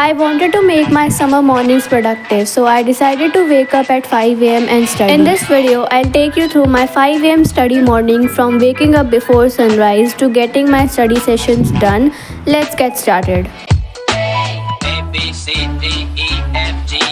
I wanted to make my summer mornings productive, so I decided to wake up at 5 a.m. and study. In this video, I'll take you through my 5 a.m. study morning from waking up before sunrise to getting my study sessions done. Let's get started. A, B, C, D, E, F, G.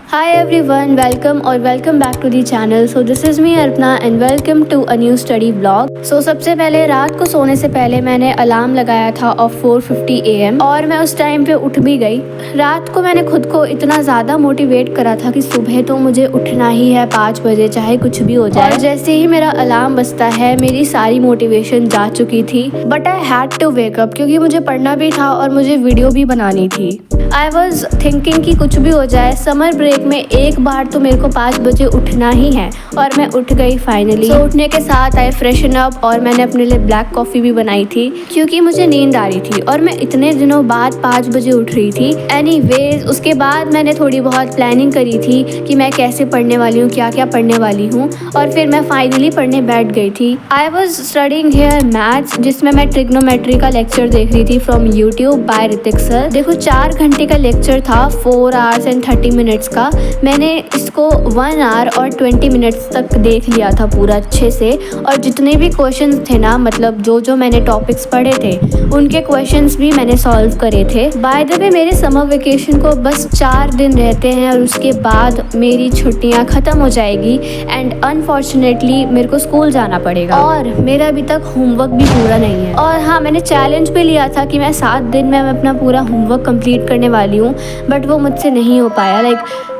Hi everyone, welcome back to the channel. So this is me Arpana and welcome to a new study vlog. So सबसे पहले रात को सोने से पहले मैंने alarm लगाया था ऑफ 4:50 AM और मैं उस टाइम पे उठ भी गई। रात को मैंने खुद को इतना ज़्यादा मोटिवेट करा था कि सुबह तो मुझे उठना ही है 5 बजे चाहे कुछ भी हो जाए। और जैसे ही मेरा अलार्म बजता है मेरी सारी मोटिवेशन जा चुकी थी, but I had to wake up क्योंकि मुझे पढ़ना भी था और मुझे वीडियो भी बनानी थी। आई वॉज थिंकिंग कि कुछ भी हो जाए, समर ब्रेक में एक बार तो मेरे को 5 बजे उठना ही है और मैं उठ गई फाइनली। तो उठने के साथ आई फ्रेशन अप और मैंने अपने लिए ब्लैक कॉफ़ी भी बनाई थी क्योंकि मुझे नींद आ रही थी और मैं इतने दिनों बाद 5 बजे उठ रही थी। एनीवेज उसके बाद मैंने थोड़ी बहुत प्लानिंग करी थी कि मैं कैसे पढ़ने वाली हूँ, क्या क्या पढ़ने वाली हूँ, और फिर मैं फाइनली पढ़ने बैठ गई थी। I was studying here maths जिसमें मैं ट्रिग्नोमेट्री का लेक्चर देख रही थी from YouTube by Ritik sir. देखो 4 घंटे का लेक्चर था, 4 hours and 30 minutes का। मैंने इसको 1 hour और 20 minutes तक देख लिया था पूरा अच्छे से, और जितने भी क्वेश्चंस थे ना, मतलब जो मैंने टॉपिक्स पढ़े थे उनके क्वेश्चंस भी मैंने सॉल्व करे थे। बाय द वे मेरे समर वेकेशन को बस 4 दिन रहते हैं और उसके बाद मेरी छुट्टियां ख़त्म हो जाएगी एंड अनफॉर्चुनेटली मेरे को स्कूल जाना पड़ेगा और मेरा अभी तक होमवर्क भी पूरा नहीं है। और हाँ, मैंने चैलेंज भी लिया था कि मैं 7 दिन में अपना पूरा होमवर्क कंप्लीट करने वाली हूँ, बट वो मुझसे नहीं हो पाया।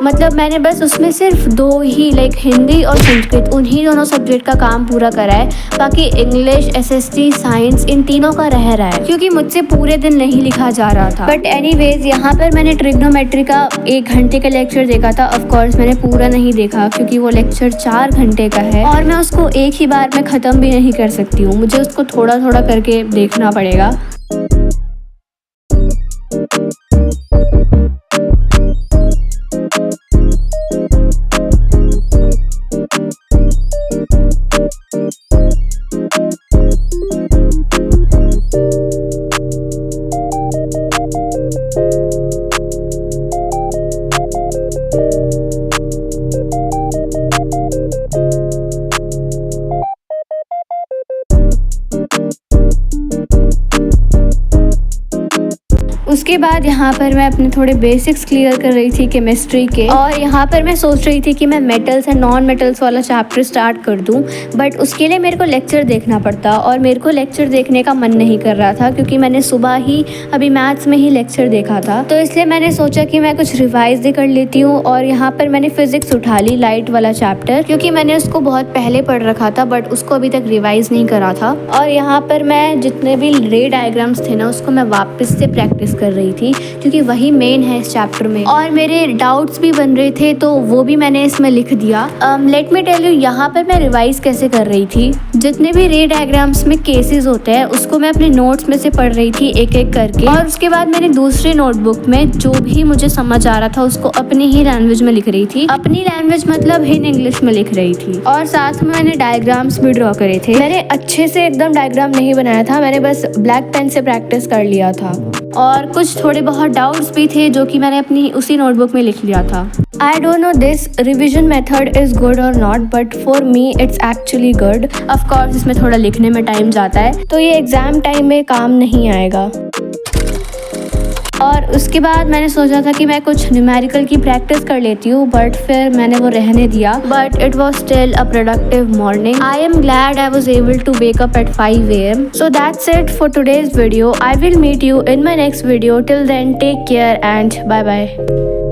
मतलब मैंने बस उसमें सिर्फ 2 ही हिंदी और संस्कृत, उन्हीं दोनों सब्जेक्ट का काम पूरा करा है। बाकी इंग्लिश, एसएसटी, साइंस, इन तीनों का रह रहा है क्योंकि मुझसे पूरे दिन नहीं लिखा जा रहा था। बट एनीवेज यहाँ पर मैंने ट्रिग्नोमेट्री का 1 घंटे का लेक्चर देखा था। ऑफ कोर्स मैंने पूरा नहीं देखा क्योंकि वो लेक्चर 4 घंटे का है और मैं उसको एक ही बार में ख़त्म भी नहीं कर सकती हूँ, मुझे उसको थोड़ा थोड़ा करके देखना पड़ेगा। उसके बाद यहाँ पर मैं अपने थोड़े बेसिक्स क्लियर कर रही थी केमिस्ट्री के, और यहाँ पर मैं सोच रही थी कि मैं मेटल्स एंड नॉन मेटल्स वाला चैप्टर स्टार्ट कर दूँ, बट उसके लिए मेरे को लेक्चर देखना पड़ता और मेरे को लेक्चर देखने का मन नहीं कर रहा था क्योंकि मैंने सुबह ही अभी मैथ्स में ही लेक्चर देखा था। तो इसलिए मैंने सोचा कि मैं कुछ रिवाइज भी कर लेती हूँ और यहाँ पर मैंने फिजिक्स उठा ली, लाइट वाला चैप्टर, क्योंकि मैंने उसको बहुत पहले पढ़ रखा था बट उसको अभी तक रिवाइज नहीं करा था। और यहाँ पर मैं जितने भी रे डायग्राम्स थे ना उसको मैं वापस से प्रैक्टिस कर रही थी क्योंकि वही मेन है इस चैप्टर में, और मेरे डाउट्स भी बन रहे थे तो वो भी मैंने इसमें लिख दिया। लेट मी टेल यू, यहाँ पर मैं रिवाइज कैसे कर रही थी। जितने भी रे डायग्राम्स में केसेस होते हैं उसको मैं अपने नोट्स में से पढ़ रही थी एक एक करके, और उसके बाद मैंने दूसरे नोटबुक में जो भी मुझे समझ आ रहा था उसको अपनी ही लैंग्वेज में लिख रही थी। अपनी लैंग्वेज मतलब हिंदी इंग्लिश में लिख रही थी, और साथ में मैंने डायग्राम्स भी ड्रॉ करे थे। मैंने अच्छे से एकदम डायग्राम नहीं बनाया था, मैंने बस ब्लैक पेन से प्रैक्टिस कर लिया था, और कुछ थोड़े बहुत डाउट्स भी थे जो कि मैंने अपनी उसी नोटबुक में लिख लिया था। I don't know this revision method is good और not, but for me it's actually good. Of course इसमें थोड़ा लिखने में टाइम जाता है तो ये एग्जाम टाइम में काम नहीं आएगा। और उसके बाद मैंने सोचा था कि मैं कुछ न्यूमेरिकल की प्रैक्टिस कर लेती हूँ, बट फिर मैंने वो रहने दिया। But it was still a productive morning. I am glad I was able to wake up at 5 AM. So that's it for today's video. I will meet you in my next video. Till then, take care and bye bye.